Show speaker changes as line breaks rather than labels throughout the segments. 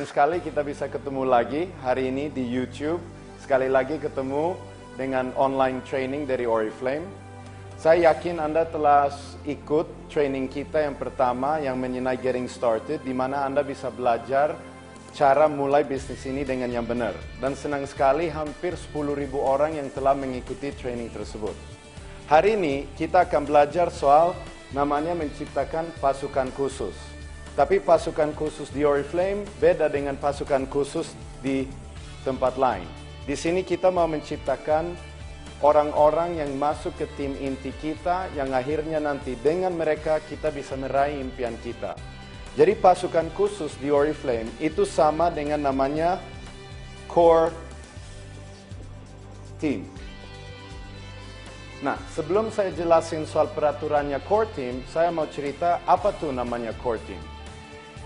senang sekali kita bisa ketemu lagi hari ini di YouTube. Sekali lagi ketemu dengan online training dari Oriflame. Saya yakin Anda telah ikut training kita yang pertama yang mengenai Getting Started, di mana Anda bisa belajar cara mulai bisnis ini dengan yang benar. Dan senang sekali hampir 10.000 orang yang telah mengikuti training tersebut. Hari ini kita akan belajar soal namanya menciptakan pasukan khusus. Tapi pasukan khusus di Oriflame beda dengan pasukan khusus di tempat lain. Di sini kita mau menciptakan orang-orang yang masuk ke tim inti kita, yang akhirnya nanti dengan mereka kita bisa meraih impian kita. Jadi pasukan khusus di Oriflame itu sama dengan namanya core team. Nah, sebelum saya jelasin soal peraturannya core team, saya mau cerita apa tuh namanya core team.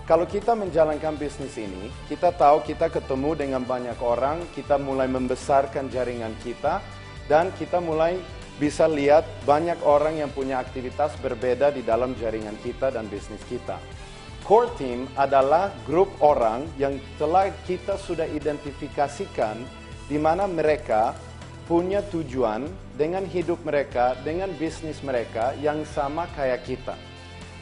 Kalau kita menjalankan bisnis ini, kita tahu kita ketemu dengan banyak orang, kita mulai membesarkan jaringan kita, dan kita mulai bisa lihat banyak orang yang punya aktivitas berbeda di dalam jaringan kita dan bisnis kita. Core team adalah grup orang yang telah kita sudah identifikasikan di mana mereka punya tujuan dengan hidup mereka, dengan bisnis mereka yang sama kayak kita.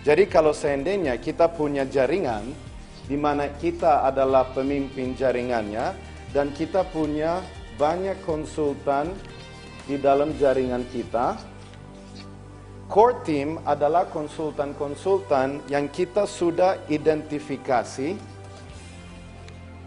Jadi kalau seandainya kita punya jaringan, di mana kita adalah pemimpin jaringannya, dan kita punya banyak konsultan di dalam jaringan kita, core team adalah konsultan-konsultan yang kita sudah identifikasi,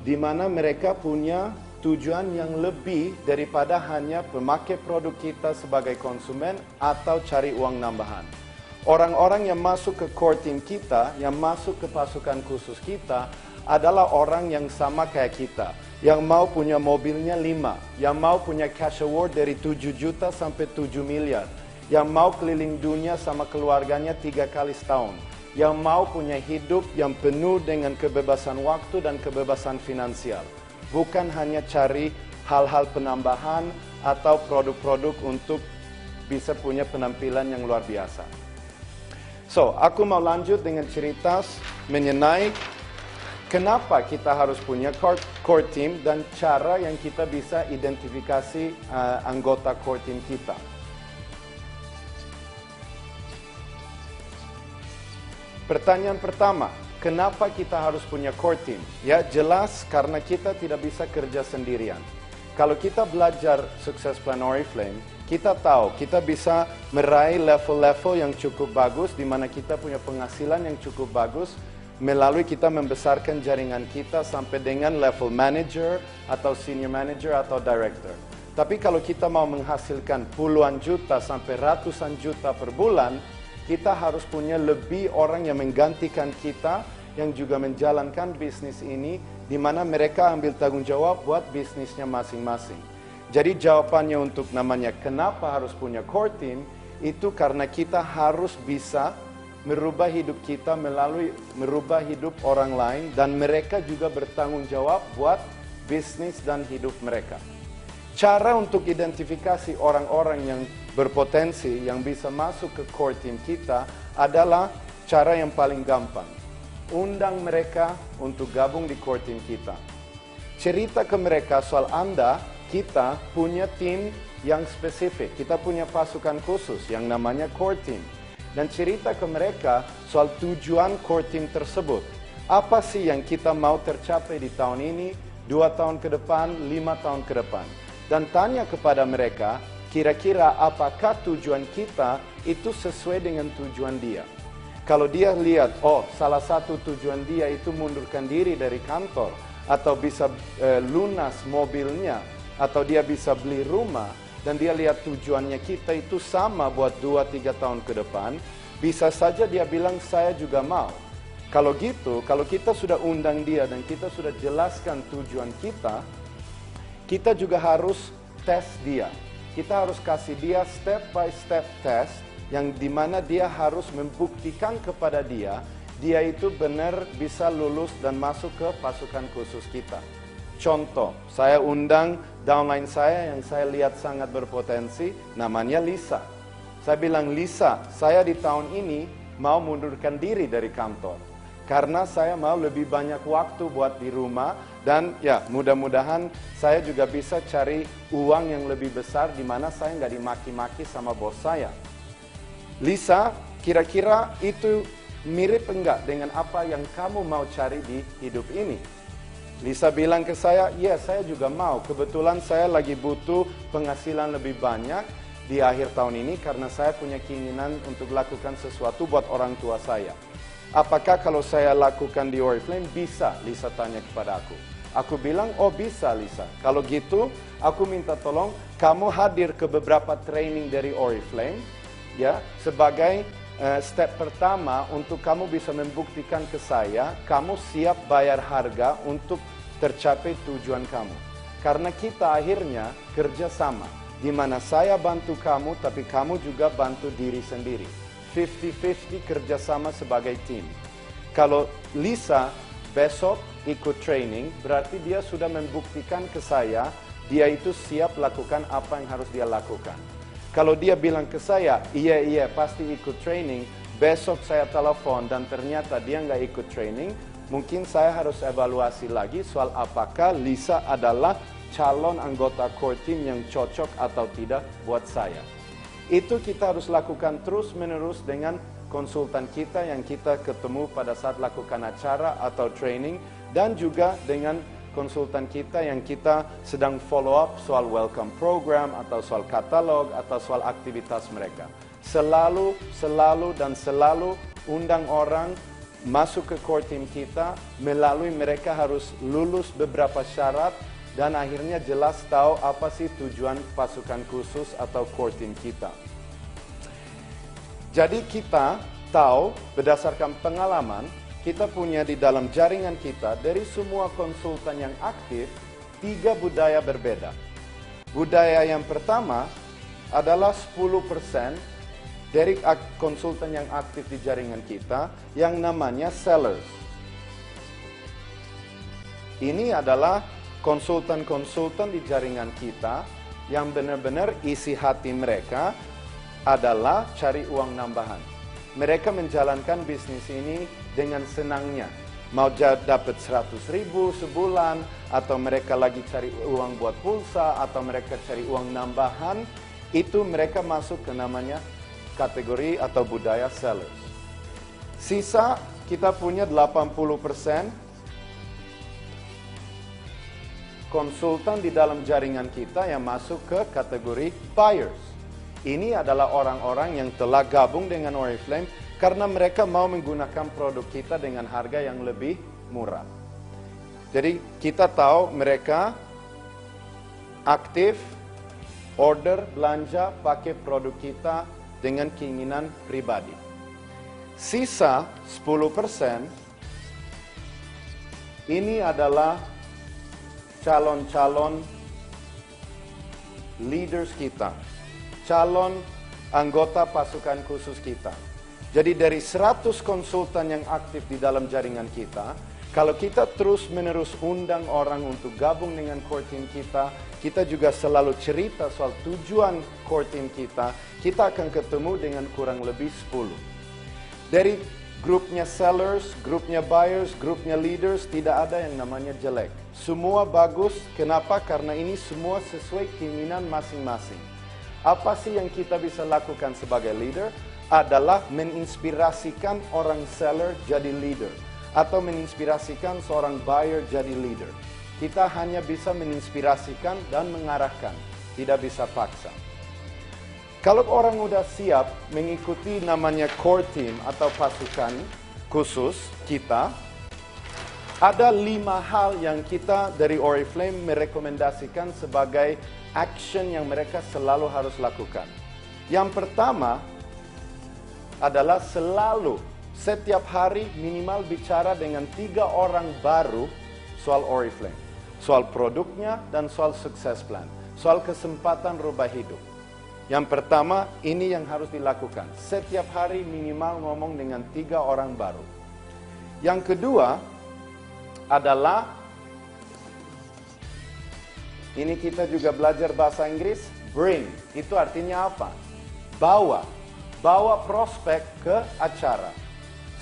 di mana mereka punya tujuan yang lebih daripada hanya memakai produk kita sebagai konsumen atau cari uang nambahan. Orang-orang yang masuk ke core team kita, yang masuk ke pasukan khusus kita, adalah orang yang sama kayak kita. Yang mau punya mobilnya 5, yang mau punya cash award dari 7 juta sampai 7 miliar. Yang mau keliling dunia sama keluarganya 3 kali setahun. Yang mau punya hidup yang penuh dengan kebebasan waktu dan kebebasan finansial. Bukan hanya cari hal-hal penambahan atau produk-produk untuk bisa punya penampilan yang luar biasa. So, aku mau lanjut dengan cerita mengenai kenapa kita harus punya core team dan cara yang kita bisa identifikasi anggota core team kita. Pertanyaan pertama, kenapa kita harus punya core team? Ya, jelas karena kita tidak bisa kerja sendirian. Kalau kita belajar Success Plan Oriflame, kita tahu kita bisa meraih level-level yang cukup bagus, di mana kita punya penghasilan yang cukup bagus, melalui kita membesarkan jaringan kita sampai dengan level manager, atau senior manager, atau director. Tapi kalau kita mau menghasilkan puluhan juta sampai ratusan juta per bulan, kita harus punya lebih orang yang menggantikan kita, yang juga menjalankan bisnis ini, di mana mereka ambil tanggung jawab buat bisnisnya masing-masing. Jadi jawabannya untuk namanya kenapa harus punya core team, itu karena kita harus bisa merubah hidup kita melalui merubah hidup orang lain, dan mereka juga bertanggung jawab buat bisnis dan hidup mereka. Cara untuk identifikasi orang-orang yang berpotensi yang bisa masuk ke core team kita adalah cara yang paling gampang. Undang mereka untuk gabung di core team kita. Cerita ke mereka soal kita punya tim yang spesifik. Kita punya pasukan khusus yang namanya core team. Dan cerita ke mereka soal tujuan core team tersebut. Apa sih yang kita mau tercapai di tahun ini, 2 tahun ke depan, 5 tahun ke depan. Dan tanya kepada mereka, kira-kira apakah tujuan kita itu sesuai dengan tujuan dia. Kalau dia lihat, oh salah satu tujuan dia itu mundurkan diri dari kantor, atau bisa lunas mobilnya, atau dia bisa beli rumah, dan dia lihat tujuannya kita itu sama buat 2-3 tahun ke depan, bisa saja dia bilang saya juga mau. Kalau gitu, kalau kita sudah undang dia dan kita sudah jelaskan tujuan kita juga harus tes dia. Kita harus kasih dia step by step test, yang dimana dia harus membuktikan kepada dia itu benar bisa lulus dan masuk ke pasukan khusus kita. Contoh, saya undang downline saya yang saya lihat sangat berpotensi, namanya Lisa. Saya bilang, Lisa, saya di tahun ini mau mundurkan diri dari kantor. Karena saya mau lebih banyak waktu buat di rumah. Dan ya, mudah-mudahan saya juga bisa cari uang yang lebih besar di mana saya nggak dimaki-maki sama bos saya. Lisa, kira-kira itu mirip enggak dengan apa yang kamu mau cari di hidup ini? Lisa bilang ke saya, ya saya juga mau. Kebetulan saya lagi butuh penghasilan lebih banyak di akhir tahun ini karena saya punya keinginan untuk lakukan sesuatu buat orang tua saya. Apakah kalau saya lakukan di Oriflame bisa? Lisa tanya kepada aku. Aku bilang, oh bisa Lisa. Kalau gitu, aku minta tolong kamu hadir ke beberapa training dari Oriflame, ya, sebagai step pertama untuk kamu bisa membuktikan ke saya, kamu siap bayar harga untuk tercapai tujuan kamu. Karena kita akhirnya kerja sama, di mana saya bantu kamu, tapi kamu juga bantu diri sendiri. 50-50 kerjasama sebagai tim. Kalau Lisa besok ikut training, berarti dia sudah membuktikan ke saya, dia itu siap lakukan apa yang harus dia lakukan. Kalau dia bilang ke saya, iya pasti ikut training, besok saya telepon dan ternyata dia nggak ikut training, mungkin saya harus evaluasi lagi soal apakah Lisa adalah calon anggota core team yang cocok atau tidak buat saya. Itu kita harus lakukan terus-menerus dengan konsultan kita yang kita ketemu pada saat lakukan acara atau training, dan juga dengan konsultan kita yang kita sedang follow up soal welcome program atau soal katalog atau soal aktivitas mereka. Selalu undang orang masuk ke core team kita, melalui mereka harus lulus beberapa syarat dan akhirnya jelas tahu apa sih tujuan pasukan khusus atau core team kita. Jadi kita tahu berdasarkan pengalaman, kita punya di dalam jaringan kita, dari semua konsultan yang aktif, 3 budaya berbeda. Budaya yang pertama adalah 10% dari konsultan yang aktif di jaringan kita, yang namanya sellers. Ini adalah konsultan-konsultan di jaringan kita, yang benar-benar isi hati mereka adalah cari uang nambahan. Mereka menjalankan bisnis ini dengan senangnya. Mau dapat 100.000 sebulan, atau mereka lagi cari uang buat pulsa, atau mereka cari uang nambahan, itu mereka masuk ke namanya kategori atau budaya sellers. Sisa kita punya 80% konsultan di dalam jaringan kita yang masuk ke kategori buyers. Ini adalah orang-orang yang telah gabung dengan Oriflame karena mereka mau menggunakan produk kita dengan harga yang lebih murah. Jadi kita tahu mereka aktif, order, belanja, pakai produk kita dengan keinginan pribadi. Sisa 10% ini adalah calon-calon leaders kita, calon anggota pasukan khusus kita. Jadi dari 100 konsultan yang aktif di dalam jaringan kita, kalau kita terus-menerus undang orang untuk gabung dengan core team kita, kita juga selalu cerita soal tujuan core team kita akan ketemu dengan kurang lebih 10. Dari grupnya sellers, grupnya buyers, grupnya leaders, tidak ada yang namanya jelek. Semua bagus. Kenapa? Karena ini semua sesuai keinginan masing-masing. Apa sih yang kita bisa lakukan sebagai leader? Adalah menginspirasikan orang seller jadi leader, atau menginspirasikan seorang buyer jadi leader. Kita hanya bisa menginspirasikan dan mengarahkan, tidak bisa paksa. Kalau orang udah siap mengikuti namanya core team atau pasukan khusus kita, ada 5 hal yang kita dari Oriflame merekomendasikan sebagai action yang mereka selalu harus lakukan. Yang pertama adalah selalu setiap hari minimal bicara dengan 3 orang baru soal Oriflame, soal produknya dan soal sukses plan, soal kesempatan rubah hidup. Yang pertama, ini yang harus dilakukan. Setiap hari minimal ngomong dengan 3 orang baru. Yang kedua adalah, ini kita juga belajar bahasa Inggris, bring. Itu artinya apa? Bawa prospek ke acara.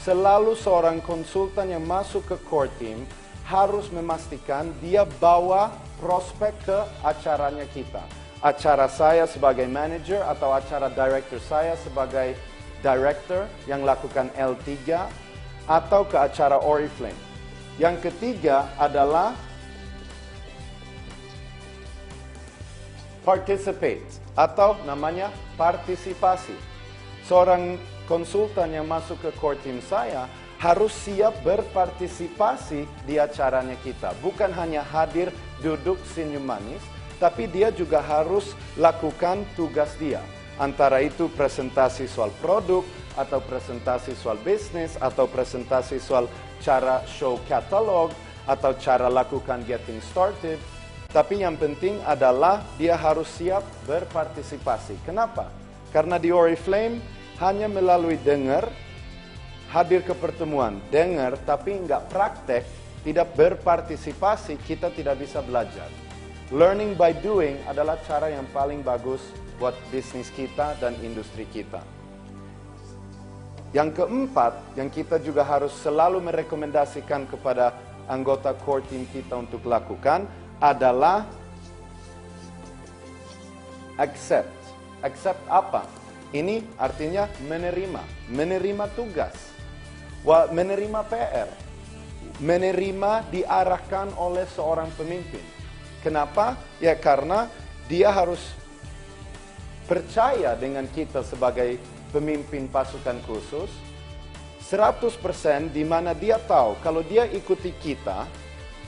selalu seorang konsultan yang masuk ke core team harus memastikan dia bawa prospek ke acaranya kita. Acara saya sebagai manager atau acara director saya sebagai director yang lakukan L3 atau ke acara Oriflame. Yang ketiga adalah participate atau namanya partisipasi. Seorang konsultan yang masuk ke core team saya harus siap berpartisipasi di acaranya kita. Bukan hanya hadir, duduk, senyum manis, tapi dia juga harus lakukan tugas dia. Antara itu presentasi soal produk, atau presentasi soal bisnis, atau presentasi soal cara show catalog, atau cara lakukan getting started. Tapi yang penting adalah dia harus siap berpartisipasi. Kenapa? Karena di Oriflame hanya melalui dengar, hadir ke pertemuan, dengar, tapi nggak praktek, tidak berpartisipasi, kita tidak bisa belajar. Learning by doing adalah cara yang paling bagus buat bisnis kita dan industri kita. Yang keempat, yang kita juga harus selalu merekomendasikan kepada anggota core team kita untuk lakukan adalah accept. Accept apa? Ini artinya menerima tugas, menerima PR, menerima diarahkan oleh seorang pemimpin. Kenapa? Ya karena dia harus percaya dengan kita sebagai pemimpin pasukan khusus 100%, di mana dia tahu kalau dia ikuti kita,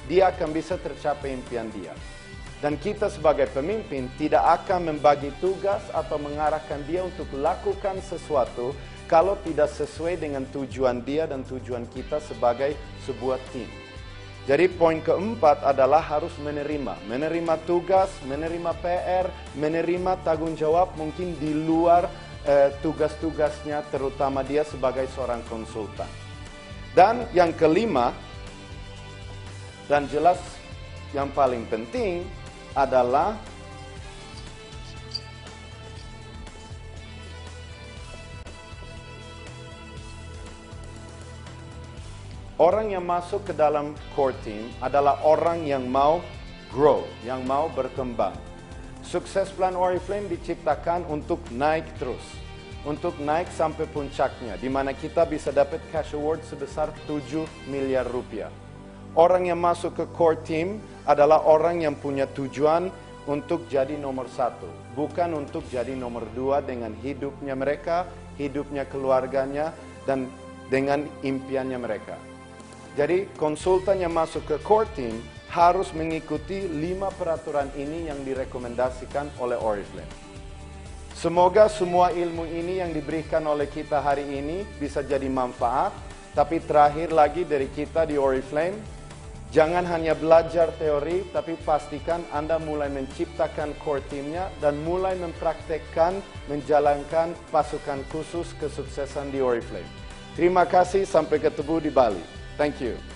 dia akan bisa tercapai impian dia. Dan kita sebagai pemimpin tidak akan membagi tugas atau mengarahkan dia untuk lakukan sesuatu kalau tidak sesuai dengan tujuan dia dan tujuan kita sebagai sebuah tim. Jadi poin keempat adalah harus menerima tugas, menerima PR, menerima tanggung jawab mungkin di luar tugas-tugasnya, terutama dia sebagai seorang konsultan. Dan yang kelima, dan jelas yang paling penting adalah orang yang masuk ke dalam core team adalah orang yang mau grow, yang mau berkembang. Sukses Plan Oriflame diciptakan untuk naik terus, untuk naik sampai puncaknya, di mana kita bisa dapat cash award sebesar 7 miliar rupiah. Orang yang masuk ke core team adalah orang yang punya tujuan untuk jadi nomor 1, bukan untuk jadi nomor 2 dengan hidupnya mereka, hidupnya keluarganya, dan dengan impiannya mereka. Jadi konsultan yang masuk ke core team harus mengikuti 5 peraturan ini yang direkomendasikan oleh Oriflame. Semoga semua ilmu ini yang diberikan oleh kita hari ini bisa jadi manfaat. Tapi terakhir lagi dari kita di Oriflame, jangan hanya belajar teori, tapi pastikan Anda mulai menciptakan core teamnya dan mulai mempraktekkan, menjalankan pasukan khusus kesuksesan di Oriflame. Terima kasih, sampai ketemu di Bali. Thank you.